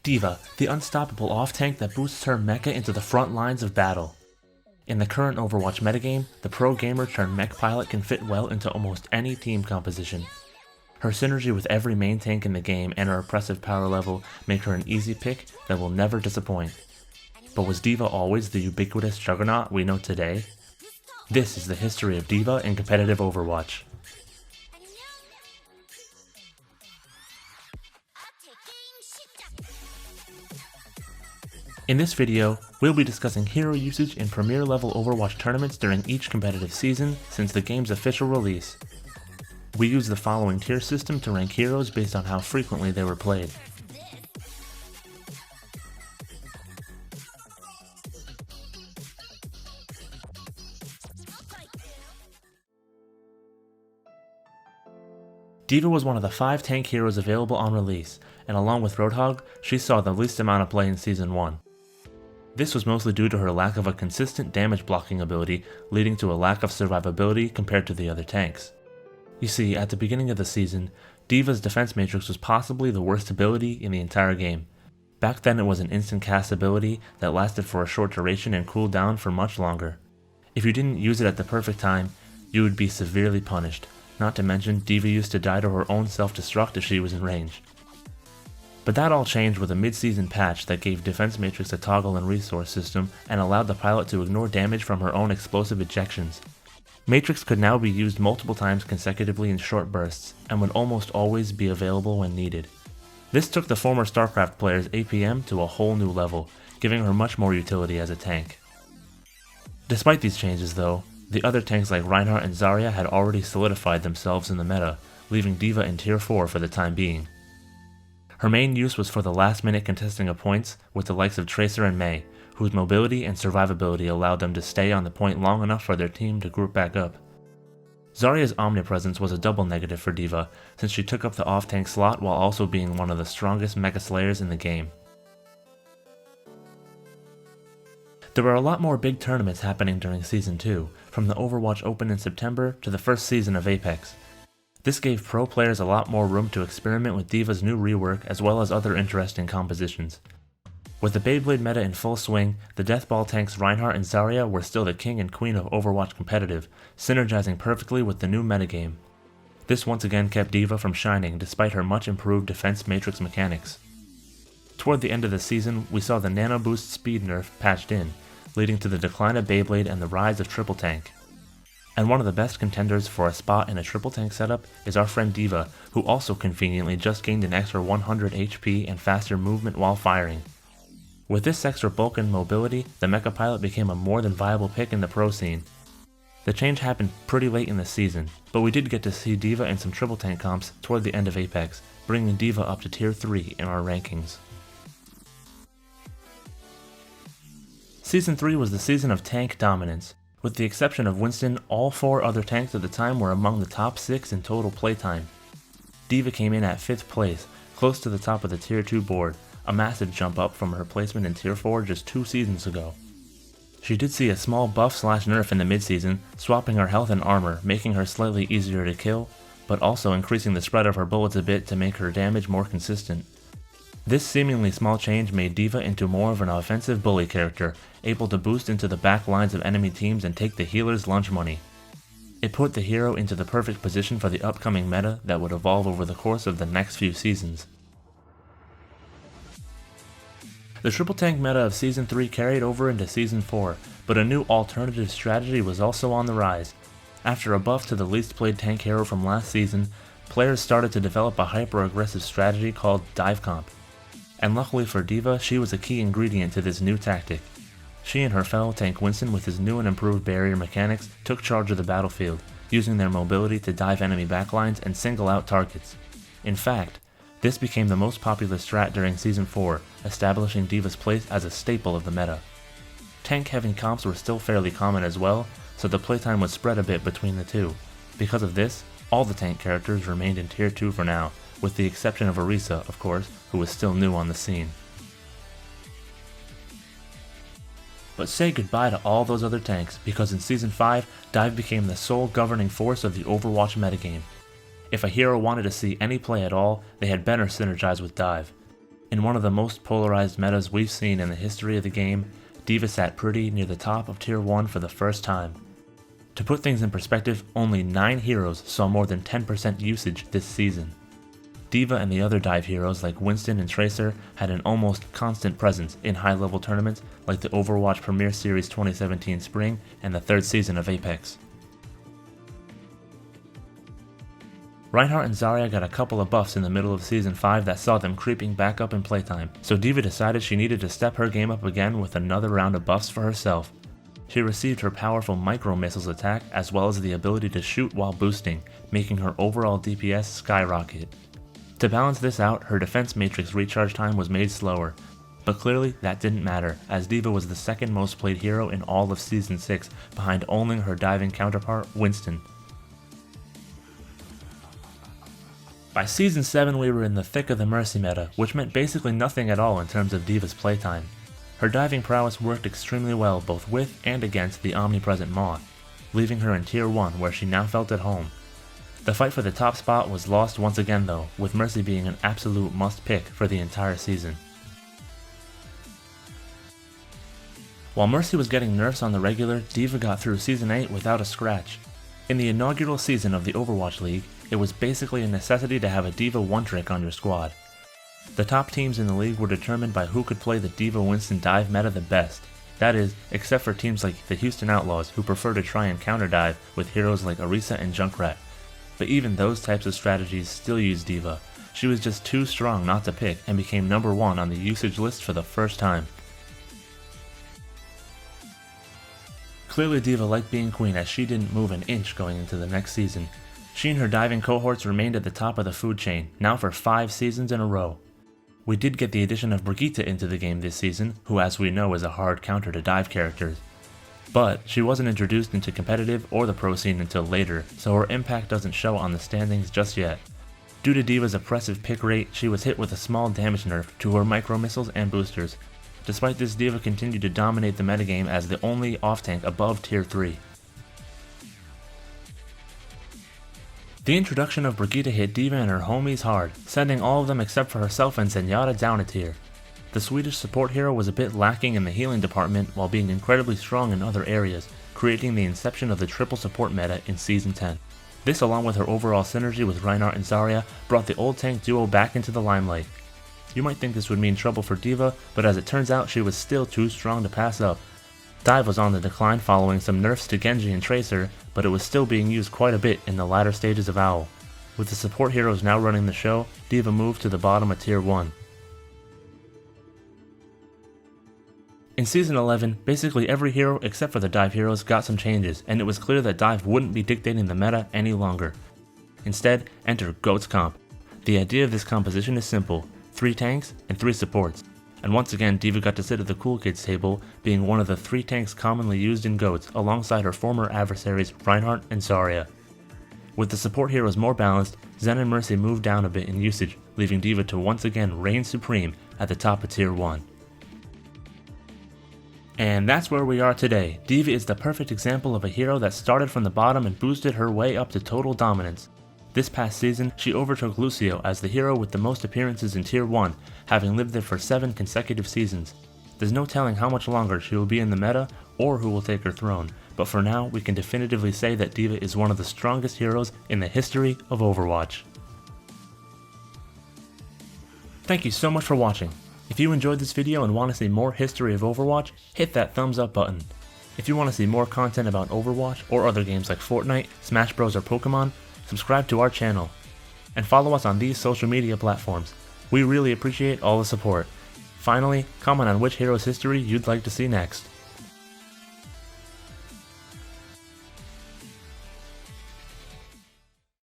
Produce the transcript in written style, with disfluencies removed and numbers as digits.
D.Va, the unstoppable off-tank that boosts her mecha into the front lines of battle. In the current Overwatch metagame, the pro gamer turned mech pilot can fit well into almost any team composition. Her synergy with every main tank in the game and her oppressive power level make her an easy pick that will never disappoint. But was D.Va always the ubiquitous juggernaut we know today? This is the history of D.Va in competitive Overwatch. In this video, we'll be discussing hero usage in Premier level Overwatch tournaments during each competitive season since the game's official release. We use the following tier system to rank heroes based on how frequently they were played. D.Va was one of the 5 tank heroes available on release, and along with Roadhog, she saw the least amount of play in Season 1. This was mostly due to her lack of a consistent damage blocking ability, leading to a lack of survivability compared to the other tanks. You see, at the beginning of the season, D.Va's defense matrix was possibly the worst ability in the entire game. Back then it was an instant cast ability that lasted for a short duration and cooled down for much longer. If you didn't use it at the perfect time, you would be severely punished, not to mention D.Va used to die to her own self-destruct if she was in range. But that all changed with a mid-season patch that gave Defense Matrix a toggle and resource system and allowed the pilot to ignore damage from her own explosive ejections. Matrix could now be used multiple times consecutively in short bursts, and would almost always be available when needed. This took the former StarCraft player's APM to a whole new level, giving her much more utility as a tank. Despite these changes though, the other tanks like Reinhardt and Zarya had already solidified themselves in the meta, leaving D.Va in tier 4 for the time being. Her main use was for the last minute contesting of points with the likes of Tracer and Mei, whose mobility and survivability allowed them to stay on the point long enough for their team to group back up. Zarya's omnipresence was a double negative for D.Va, since she took up the off-tank slot while also being one of the strongest Mecha Slayers in the game. There were a lot more big tournaments happening during Season 2, from the Overwatch Open in September to the first season of Apex. This gave pro players a lot more room to experiment with D.Va's new rework as well as other interesting compositions. With the Beyblade meta in full swing, the Deathball tanks Reinhardt and Zarya were still the king and queen of Overwatch competitive, synergizing perfectly with the new metagame. This once again kept D.Va from shining despite her much improved defense matrix mechanics. Toward the end of the season, we saw the Nano Boost speed nerf patched in, leading to the decline of Beyblade and the rise of Triple Tank. And one of the best contenders for a spot in a triple tank setup is our friend D.Va, who also conveniently just gained an extra 100 HP and faster movement while firing. With this extra bulk and mobility, the Mecha Pilot became a more than viable pick in the pro scene. The change happened pretty late in the season, but we did get to see D.Va in some triple tank comps toward the end of Apex, bringing D.Va up to tier 3 in our rankings. Season 3 was the season of tank dominance. With the exception of Winston, all 4 other tanks at the time were among the top 6 in total playtime. D.Va came in at 5th place, close to the top of the tier 2 board, a massive jump up from her placement in tier 4 just 2 seasons ago. She did see a small buff/nerf in the mid-season, swapping her health and armor, making her slightly easier to kill, but also increasing the spread of her bullets a bit to make her damage more consistent. This seemingly small change made D.Va into more of an offensive bully character, able to boost into the back lines of enemy teams and take the healer's lunch money. It put the hero into the perfect position for the upcoming meta that would evolve over the course of the next few seasons. The triple tank meta of Season 3 carried over into Season 4, but a new alternative strategy was also on the rise. After a buff to the least played tank hero from last season, players started to develop a hyper-aggressive strategy called dive comp. And luckily for D.Va, she was a key ingredient to this new tactic. She and her fellow tank Winston, with his new and improved barrier mechanics, took charge of the battlefield, using their mobility to dive enemy backlines and single out targets. In fact, this became the most popular strat during Season 4, establishing D.Va's place as a staple of the meta. Tank-heavy comps were still fairly common as well, so the playtime was spread a bit between the two. Because of this, all the tank characters remained in tier 2 for now, with the exception of Orisa, of course, who was still new on the scene. But say goodbye to all those other tanks, because in Season 5, dive became the sole governing force of the Overwatch metagame. If a hero wanted to see any play at all, they had better synergize with dive. In one of the most polarized metas we've seen in the history of the game, D.Va sat pretty near the top of Tier 1 for the first time. To put things in perspective, only 9 heroes saw more than 10% usage this season. D.Va and the other dive heroes like Winston and Tracer had an almost constant presence in high-level tournaments like the Overwatch Premier Series 2017 Spring and the 3rd season of Apex. Reinhardt and Zarya got a couple of buffs in the middle of Season 5 that saw them creeping back up in playtime, so D.Va decided she needed to step her game up again with another round of buffs for herself. She received her powerful micro missiles attack as well as the ability to shoot while boosting, making her overall DPS skyrocket. To balance this out, her defense matrix recharge time was made slower, but clearly that didn't matter, as D.Va was the second most played hero in all of Season 6, behind only her diving counterpart, Winston. By Season 7 we were in the thick of the Mercy meta, which meant basically nothing at all in terms of D.Va's playtime. Her diving prowess worked extremely well both with and against the omnipresent Moth, leaving her in Tier 1 where she now felt at home. The fight for the top spot was lost once again though, with Mercy being an absolute must-pick for the entire season. While Mercy was getting nerfs on the regular, D.Va got through Season 8 without a scratch. In the inaugural season of the Overwatch League, it was basically a necessity to have a D.Va one-trick on your squad. The top teams in the league were determined by who could play the D.Va Winston dive meta the best. That is, except for teams like the Houston Outlaws who prefer to try and counter-dive with heroes like Orisa and Junkrat. But even those types of strategies still use D.Va. She was just too strong not to pick and became number 1 on the usage list for the first time. Clearly D.Va liked being queen as she didn't move an inch going into the next season. She and her diving cohorts remained at the top of the food chain, now for 5 seasons in a row. We did get the addition of Brigitte into the game this season, who as we know is a hard counter to dive characters. But she wasn't introduced into competitive or the pro scene until later, so her impact doesn't show on the standings just yet. Due to D.Va's oppressive pick rate, she was hit with a small damage nerf to her micro missiles and boosters. Despite this, D.Va continued to dominate the metagame as the only off-tank above Tier 3. The introduction of Brigitte hit D.Va and her homies hard, sending all of them except for herself and Zenyatta down a tier. The Swedish support hero was a bit lacking in the healing department while being incredibly strong in other areas, creating the inception of the triple support meta in Season 10. This, along with her overall synergy with Reinhardt and Zarya, brought the old tank duo back into the limelight. You might think this would mean trouble for D.Va, but as it turns out she was still too strong to pass up. Dive was on the decline following some nerfs to Genji and Tracer, but it was still being used quite a bit in the latter stages of Owl. With the support heroes now running the show, D.Va moved to the bottom of Tier 1. In Season 11, basically every hero except for the dive heroes got some changes, and it was clear that dive wouldn't be dictating the meta any longer. Instead, enter GOATS comp. The idea of this composition is simple: 3 tanks and 3 supports. And once again, D.Va got to sit at the cool kids table, being one of the 3 tanks commonly used in GOATS alongside her former adversaries Reinhardt and Zarya. With the support heroes more balanced, Zen and Mercy moved down a bit in usage, leaving D.Va to once again reign supreme at the top of Tier 1. And that's where we are today. D.Va is the perfect example of a hero that started from the bottom and boosted her way up to total dominance. This past season, she overtook Lucio as the hero with the most appearances in Tier 1, having lived there for 7 consecutive seasons. There's no telling how much longer she will be in the meta or who will take her throne, but for now we can definitively say that D.Va is one of the strongest heroes in the history of Overwatch. Thank you so much for watching. If you enjoyed this video and want to see more history of Overwatch, hit that thumbs up button. If you want to see more content about Overwatch or other games like Fortnite, Smash Bros or Pokemon, subscribe to our channel. And follow us on these social media platforms. We really appreciate all the support. Finally, comment on which hero's history you'd like to see next.